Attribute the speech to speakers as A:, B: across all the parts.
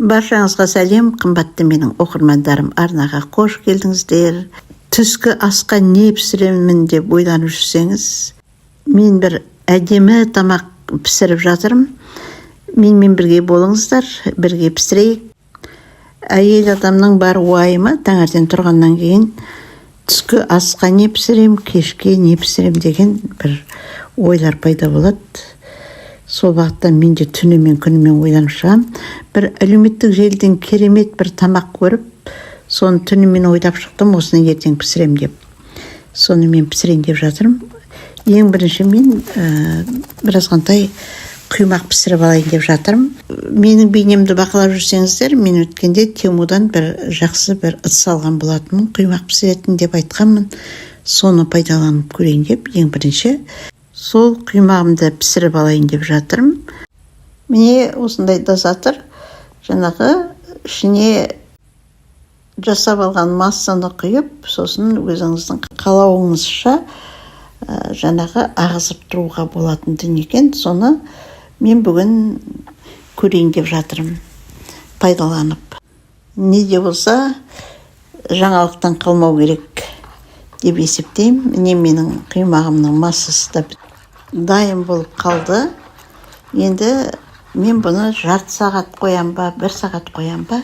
A: Баршаңызға сәлем, қымбатты менің оқырмандарым, арнаға қош келдіңіздер. Түскі асқа не пісіремін деп ойланып жүрсеңіз, мен бір әдемі тамақ пісіріп жатырмын. Менімен бірге болыңыздар, бірге пісірейік. Әйел адамның бар уайымы таңертең тұрғаннан кейін түскі асқа не пісірем, кешке не пісірем деген бір ойлар пайда болады. Сол бағыттан мен де түнімен күнімен ойланып шығамын. Бір әлеуметтік желіден керемет бір тамақ көріп, соны түнімен ойлап шықтым, осыны ертең пісірем деп. Соны мен пісірейін деп жатырмын. Ең бірінші мен біразғантай құймақ пісіріп алайын деп жатырмын. Менің бейнемді бақылап жүрсеңіздер, мен өткенде Темудан бір жақсы бір ыдыс алған болатынмын, құймақ пісіретін деп айтқанмын. Соны пайдаланып көрейін деп, ең бірінші сол құймағымды пісіріп алайын деп жатырмын. Міне осындай дозатор, жаңағы ішіне жасап алған массаны құйып, сосын өзіңіздің қалауыңызша жаңағы ағызып тұруға болатын дүние екен. Соны мен бүгін көрейін деп жатырмын, пайдаланып. Не де болса жаңалықтан қалмау керек деп есептеймін. Міне менің құймағымның массасы да дайын болып қалды. Енді мен бұны жарты сағат қоям ба, 1 сағат қоям ба,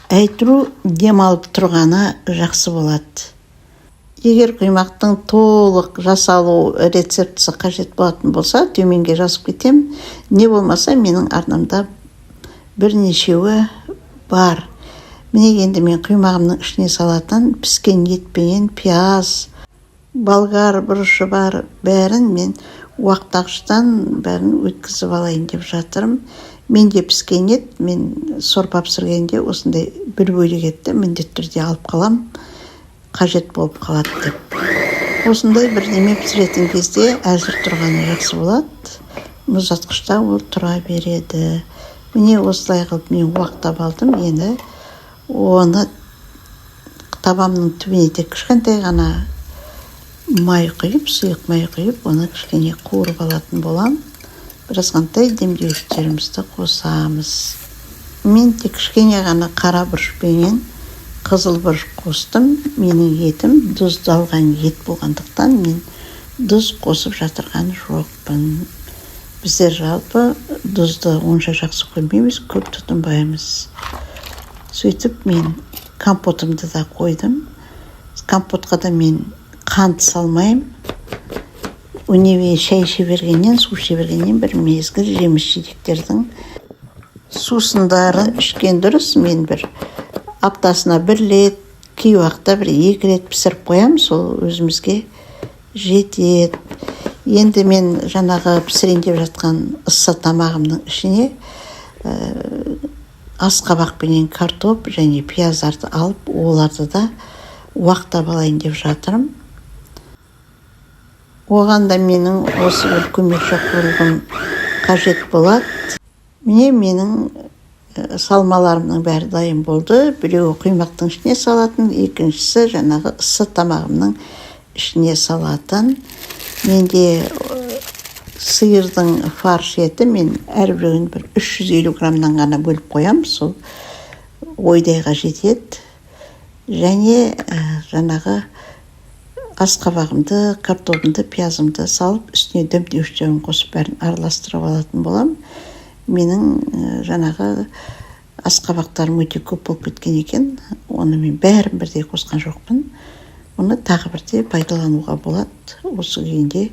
A: әйтеуір демалып тұрғаны жақсы болады. Егер құймақтың толық жасалу рецептісі қажет болатын болса, төменге жазып кетем. Не болмаса менің арнамда бірнешеуі бар. Міне енді мен құймағымның ішіне салатын піскен етпен, пияз, болгар бұрышы бар, бәрін мен уақтағыштан бәрін өткізіп алайын деп жатырмын. Менде піскен ет, мен сорпа пісіргенде осындай бір бөлек етті міндетті түрде алып қалам, қажет болып қалады деп. Осындай бірдеме пісіретін кезде әзір тұрғаны жақсы болады. Мұздатқышта ол тұра береді. Міне осылай қылып мен уақтап алдым. Енді оны табамның түбіне тек кішкентай ғана май құйып, сұйық май құйып, оны кішкене қуырып алатын болам. Біразғантай демдеуіштерімізді қосамыз. Мен тек кішкене ғана қара бұрышпенен қызыл бұрыш қостым. Менің етім тұздалған ет болғандықтан мен тұз қосып жатырған жоқпын. Біздер жалпы тұзды онша жақсы көрмейміз, көп тұтынбаймыз. Сөйтіп мен компотымды да қойдым. Компотқа да мен қант салмайым. Өневе шай шебергеннен, су шебергеннен бір мезгіл жеміс жидектердің сусындарын ішкен дұрыс. Мен бір аптасына 1 рет, кей уақытта 1-2 рет пісіріп қоям, сол өзімізге жетеді. Енді мен жаңағы пісірейін деп жатқан ыссы тамағымның ішіне асқабақ пенен картоп және пияздарды алып, оларды да уақтап алайын деп жатырмын. Оған да менің осы бір көмекші құрылғым қажет болады. Міне менің салмаларымның бәрі дайын болды. Біреуі құймақтың ішіне салатын, екіншісі жаңағы ыссы тамағымның ішіне салатын. Менде сиырдың фарш еті, мен әрбірін бір 350 граммнан ғана бөліп қоям, сол ойдайға жетеді. Және жаңағы асқабағымды, картопымды, пиязымды салып, үстіне демдеуіштерін қосып бәрін араластырып алатын болам. Менің жаңағы асқабақтарым өте көп болып кеткен екен. Оны мен бәрін бірдей қосқан жоқпын. Оны тағы бірде пайдалануға болады. Осы күйінде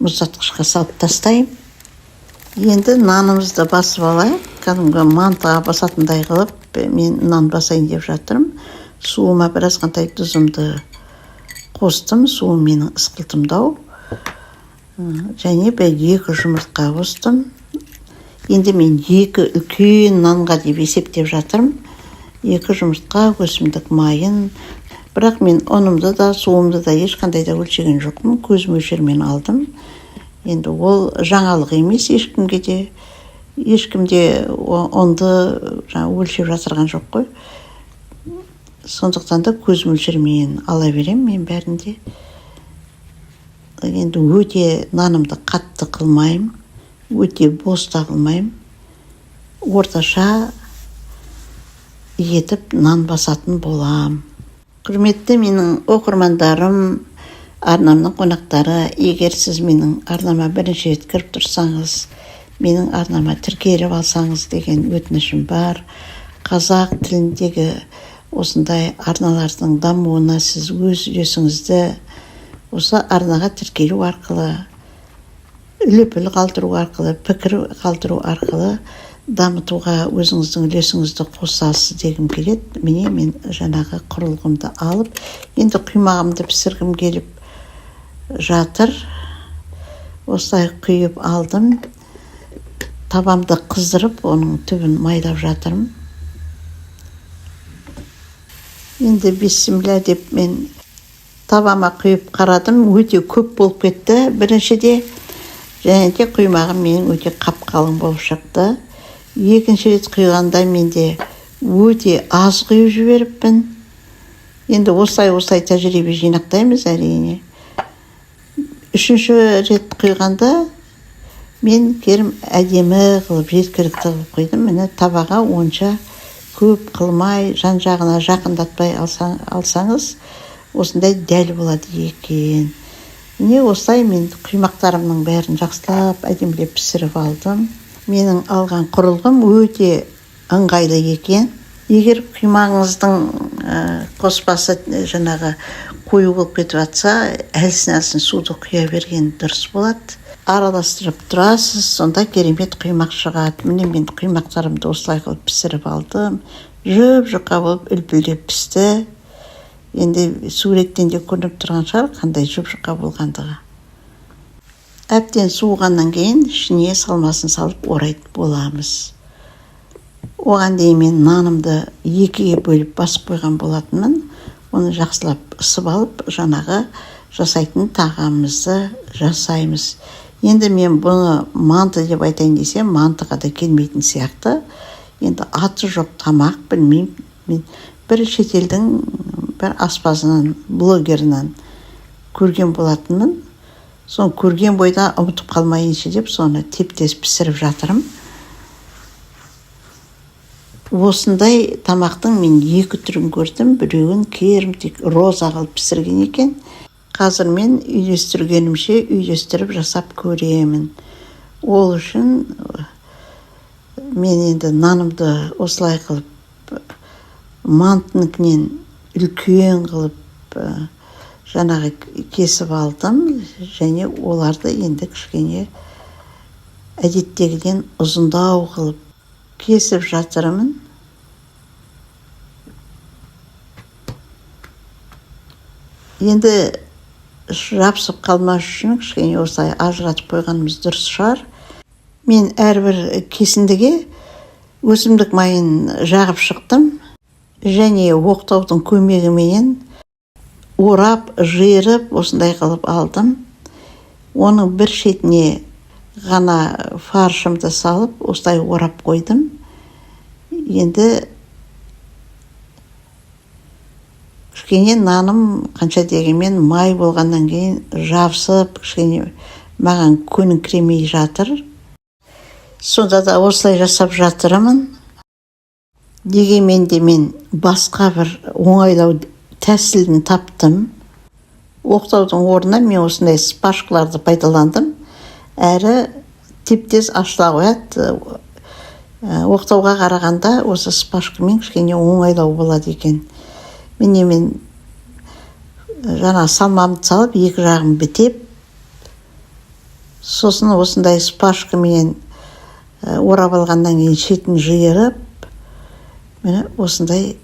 A: мұздатқышқа салып тастайым. Енді нанымызды басып алайық. Кәдімгі мантыға басатындай қылып, мен нан басайын деп жатырмын. Суыма біразғантай тұзымды қостым. Суым менің ысқылтымдау. Және 2 жұмыртқа қостым. Енді мен 2 үлкен нанға деп есептеп жатырмын. 2 жұмыртқа, өсімдік майын. Бірақ мен ұнымды да, суымды да ешқандай да өлшеген жоқпын. Көз мөлшермен алдым. Енді ол жаңалық емес ешкімге де. Ешкімде онды өлшеп жатырған жоқ қой. Сондықтан да көз мөлшермен ала берем мен бәрінде. Енді өте нанымды қатты қылмайым, өте бос та қылмайым. Орташа етіп нан басатын болам. Құрметті менің оқырмандарым, арнамның қонақтары, егер сіз менің арнама бірінші рет кіріп тұрсаңыз, менің арнама тіркеліп алсаңыз деген өтінішім бар. Қазақ тіліндегі осындай арналардың дамуына сіз өз үлесіңізді осы арнаға тіркелу арқылы, үлепіл қалдыру арқылы, пікір қалдыру арқылы дамытуға өзіңіздің үлесіңізді қосасыз дегім келеді. Мен жаңағы құрылғымды алып, енді құймағымды пісіргім келіп жатыр. Осылай құйып алдым. Табамды қыздырып, оның түбін майлап жатырмын. Енді бисмилля деп мен табама құйып қарадым. Өте көп болып кетті. Біріншіде және де құймағым менің өте қап-қалың болып шықты. Екінші рет құйғанда менде өте аз құйып жіберіппін. Енді осылай тәжірибе жинақтаймыз әрине. Үшінші рет құйғанда мен керім әдемі қылып, жеткілікті қылып құйдым. Міне табаға онша көп қылмай, жан-жағына жақындатпай алсаңыз, осындай дәл болады екен. Міне осылай мен құймақтарымның бәрін жақсылап, әдемілеп пісіріп алдым. Менің алған құрылғым өте ыңғайлы екен. Егер құймағыңыздың қоспасы жаңағы қою болып кетіп жатса, әлсін-әлсін суды құя берген дұрыс болады. Араластырып тұрасыз, сонда керемет құймақ шығады. Міне мен құймақтарымды осылай қылып пісіріп алдым. Жұп-жұқа болып үлпілдеп пісті. Енді суреттен де көрініп тұрған шығар, қандай жұп-жұқа болғандығы. Әбден суығаннан кейін ішіне салмасын салып орайтып боламыз. Оған дейін мен нанымды екіге бөліп басып қойған болатынмын. Оны жақсылап ысып алып, жаңағы жасайтын тағамымызды жасаймыз. Енді мен бұны манты деп айтайын десем, мантыға да келмейтін сияқты. Енді аты жоқ тамақ, білмеймін. Мен бір шетелдің бір аспазынан, блогерінен көрген болатынмын. Соны көрген бойда ұмытып қалмайыншы деп, соны теп-тез пісіріп жатырмын. Осындай тамақтың мен екі түрін көрдім. Біреуін керімтек роза қылып пісірген екен. Қазір мен үйлестіріп жасап көремін. Ол үшін мен енді нанымды осылай қылып, мантыныкінен үлкен қылып жаңағы кесіп алдым, және оларды енді кішкене әдеттегіден ұзындау қылып кесіп жатырмын. Енді жабысып қалмас үшін кішкене осылай ажыратып қойғанымыз дұрыс шығар. Мен әрбір кесіндіге өсімдік майын жағып шықтым, және оқтаудың көмегіменен орап, жиырып, осындай қылып алдым. Оның бір шетіне ғана фаршымды салып, осылай орап қойдым. Енді кішкене наным қанша дегенмен май болғаннан кейін жабысып, кішкене маған көніңкіремей жатыр. Сонда да осылай жасап жатырмын. Дегенмен де мен басқа бір оңайлау тәсілін таптым. Оқтаудың орнына мен осындай спашкаларды пайдаландым. Әрі теп-тез ашыла қояды. Оқтауға қарағанда осы спашкамен кішкене оңайлау болады екен. Мен жаңа салмамды салып, екі жағын бітеп, сосын осындай спашкамен орап алғаннан кейін шетін жиырып, міне осындай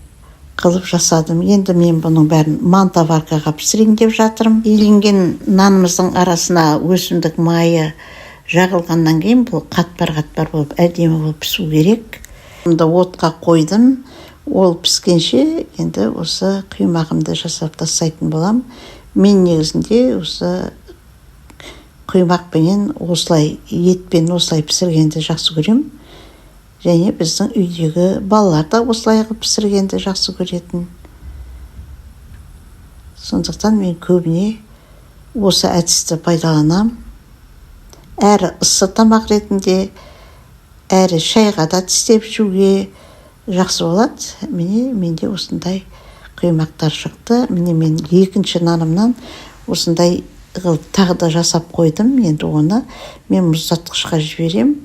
A: қылып жасадым. Енді мен бұның бәрін мантаваркаға пісірейін деп жатырмын. Иленген нанымыздың арасына өсімдік майы жағылғаннан кейін бұл қатпар-қатпар болып, әдемі болып пісу керек. Отқа қойдым. Ол піскенше енді осы құймағымды жасап тастайтын болам. Мен негізінде осы құймақпенен осылай, етпен осылай пісіргенді жақсы көрем. Және біздің үйдегі балалар да осылай пісіргенді жақсы көретін. Сондықтан мен көбіне осы әдісті пайдаланам. Әрі ыссы тамақ ретінде, әрі шайға да тістеп жеуге, жақсы болады. Міне менде осындай құймақтар шықты. Міне мен екінші нанымнан осындай тағы да жасап қойдым. Енді оны мен мұздатқышқа жіберем.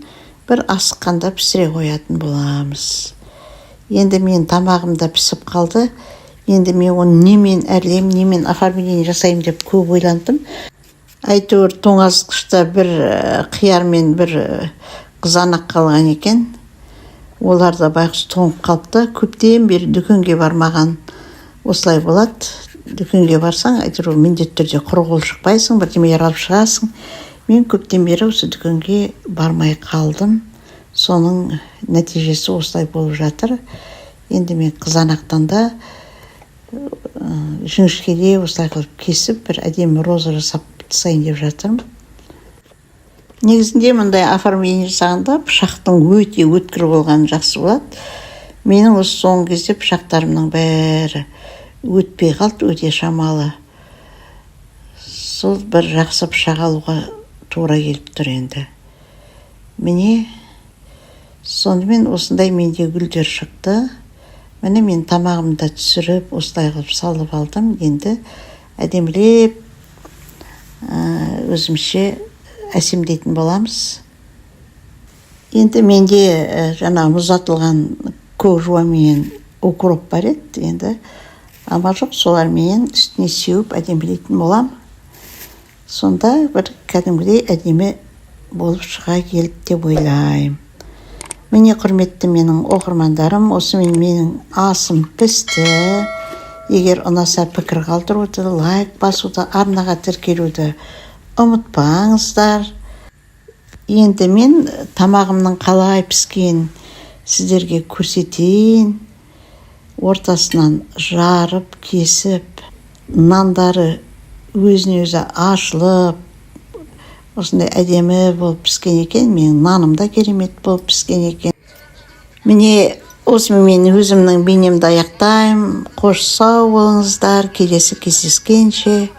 A: Бір асыққанда пісіре қоятын боламыз. Енді мен тамағымда пісіп қалды. Енді мен оны немен әрлеймін, немен оформление жасаймын деп көп ойландым. Әйтеуір тоңазытқышта бір қияр мен бір қызанақ қалған екен. Олар да байғұс тоңып қалыпты. Көптен бері дүкенге бармаған. Осылай болады. Дүкенге барсаң, әйтеуір міндетті түрде құр қол шықпайсың, бірдемелер алып шығасың. Мен көптен бері осы дүкенге бармай қалдым. Соның нәтижесі осылай болып жатыр. Енді мен қызанақтан да жіңішкеде осылай қылып кесіп, бір әдемі роза жасап тастайын деп жатырмын. Негізінде мұндай оформление жасағанда пышақтың өте өткір болғаны жақсы болады. Менің осы соңғы кезде пышақтарымның бәрі өтпей қалды, өте шамалы. Сол бір жақсы пышақ алуға тура келіп тұр енді. Міне, сонымен осындай менде гүлдер шықты. Міне мен тамағымда түсіріп, осылай қылып салып алдым. Енді әдемілеп өзімше әсемдейтін боламыз. Енді менде жаңа мұздатылған көк жуа мен укроп бар еді. Енді амал жоқ, солармен үстіне сеуіп әдемілейтін болам. Сонда бір кәдімгідей әдемі болып шыға келді деп ойлаймын. Міне құрметті менің оқырмандарым, осымен менің асым пісті. Егер ұнаса пікір қалдыруды, лайк басуды, арнаға тіркелуді ұмытпаңыздар. Енді мен тамағымның қалай піскен сіздерге көрсетейін. Ортасынан жарып, кесіп, нандары өзіне өзі ашылып, осындай әдемі болып піскен екен. Менің наным да керемет болып піскен екен. Міне осымен мен өзімнің бейнемді аяқтаймын. Қош сау болыңыздар, келесі кездескенше.